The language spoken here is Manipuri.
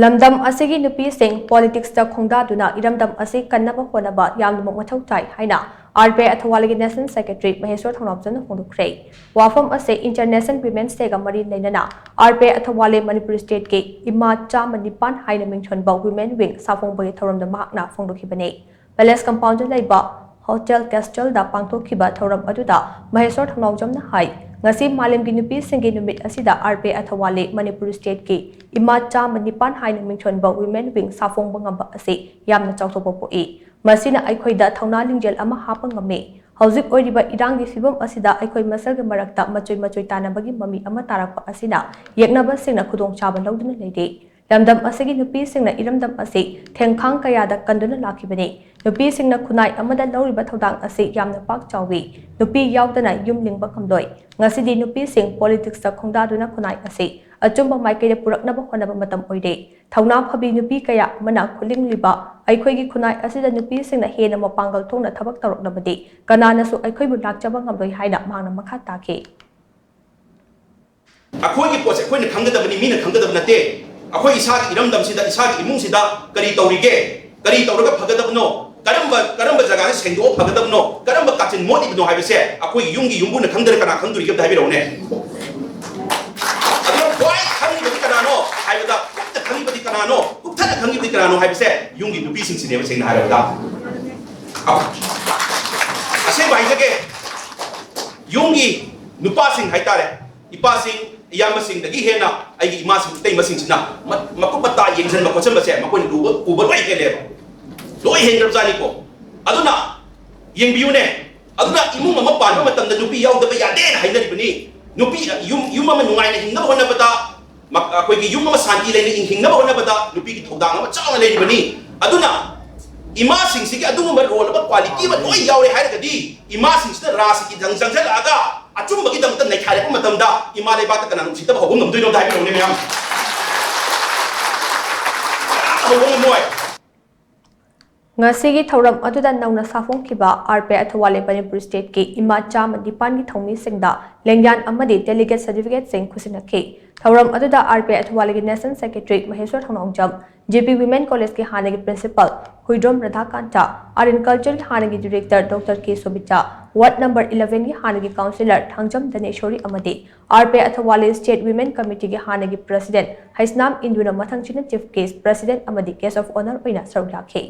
ꯂꯝꯗꯝ ꯑꯁꯤꯒꯤ ꯅꯨꯄꯤꯁꯤꯡ ꯄꯣꯂꯤꯇꯤꯛꯁꯇ ꯈꯣꯡꯗꯥꯗꯨꯅ ꯏꯔꯝꯗꯝ ꯑꯁꯤ ꯀꯟꯅꯕ ꯍꯣꯠꯅꯕ ꯌꯥꯝꯅꯃꯛ ꯃꯊꯧ ꯇꯥꯏ ꯍꯥꯏꯅ RPI ꯑꯊꯧꯋꯥꯜꯒꯤ ꯅꯦꯁꯅꯦꯜ ꯁꯦꯀ꯭ꯔꯦꯇꯔꯤ ꯃꯍꯦꯁ꯭ꯋꯔ ꯊꯧꯅꯥꯎꯖꯝꯅ ꯐꯣꯡꯗꯣꯛꯈ꯭ꯔꯦ꯫ ꯋꯥꯐꯝ ꯑꯁꯤ ꯏꯟꯇꯔꯅꯦꯁꯅꯦꯜ ꯋꯤꯃꯦꯟꯁ ꯗꯦꯒ ꯃꯔꯤ ꯂꯩꯅꯅ RPI ꯑꯊꯧꯋꯥꯜ ꯃꯅꯤꯄꯨꯔ ꯁ꯭ꯇꯦꯠꯀꯤ ꯏꯃꯥ ꯆꯥꯝꯃ ꯅꯤꯄꯥꯟ ꯍꯥꯏꯅ ꯃꯤꯡꯊꯣꯟꯕ ꯋꯤꯃꯦꯟ ꯋꯤꯡ ꯁꯥꯐꯣꯡꯕꯒꯤ ꯊꯧꯔꯝꯗ ꯃꯍꯥꯛꯅ ꯐꯣꯡꯗꯣꯛꯈꯤꯕꯅꯤ꯫ ꯄꯦꯂꯦꯁ ꯀꯝꯄꯥꯎꯟꯗ ꯂꯩꯕ ꯍꯣꯇꯦꯜ ꯀꯦꯁꯇꯜꯗ ꯄꯥꯡꯊꯣꯛꯈꯤꯕ ꯊꯧꯔꯝ ꯑꯗꯨꯗ ꯃꯍꯦꯁ꯭ꯋꯔ ꯊꯧꯅꯥꯎꯖꯝꯅ ꯍꯥꯏ ngasi malemgi nupi singi numit asida RPI athawale manipur state ki ima chama nipan haina mingthonba women wing safongba ngamba ase yamna chawthokpa poi masina aikhoida thauna lingjel ama hapa ngame hauzik oiriba irangi fibam asida aikhoi masalga marakta machoi tanabagi mami ama tarakpa asina yeknaba singna khudong chaba lawduna leide lamdam asigi nupi singna iramdam ase thengkhang kayada kanduna lakhibane nupi singna khunai amada lawriba thodang ase yamna pak chawi nupi yawdana yum lingba khamloi ngasidi nupi sing politics ta khongdaduna khunai ase achumba maikede puraknaba honaba matam oide thauna phabi nupi kaya mana khulingliba aikhoigi khunai asida nupi singna hena mapangal thongna thabak taroknabadi kanana su aikhoibu lakchaba ngamloi haina mangna makha takhe akhoigi pose khoina khangadabani mina khangadabnate akhoi isagi iramdamsida isagi imungsida kari tawrige kari tawraga phagadabno karamba jaga ne sengdo phagadabno karamba kachin modibno haibese akhoi yungi yumbuna khangdare kana khangduri gab haibirone adro kwai khangibadi kanano haibada kupta khangibadi kanano kupta khangibadi kanano haibese yungi nupi sing sineba sengna haibada ase bai jage yungi nupa sing haitare ipa sing iyama sing dagi hena ai ima sing tei masing sina makupata yengsan makosan base makoi uber wai hele loi hengrab jani ko aduna yengbiune aduna imung ama panba matamda nupi yawdaba yade na hainaribani nupi yum ama nungai na hingnaba honabada akoigi yum ama santi leina hingnaba honabada nupi ki thodang ama chawana leiribani aduna ima sing sigi aduma role ba quality ba loi yawre hairagadi ima sing sida rasi ki jangjal aga achumba ki damta nai khare ko matamda ima le bata kana nungsita ba hobum namdoi no dai no ne meyam hobum moy ngasigi thauram aduda nauna safongkiba RPI athawale manipur state ki ima chama nipan gi thongmi singda lengyan amadi delegate certificate sing khusinakhi thauram aduda RPI athawale gi national secretary maheshwar thaunongjam JP women college ki hanagi principal huidrom radhakanta art culture hanagi director Dr K Sobita ward number 11 gi hanagi councillor thangjam daneshwari amadi RPI athawale state women committee gi hanagi president haisnam induna mathangchina chief case president amadi case of honor oina sarulakhi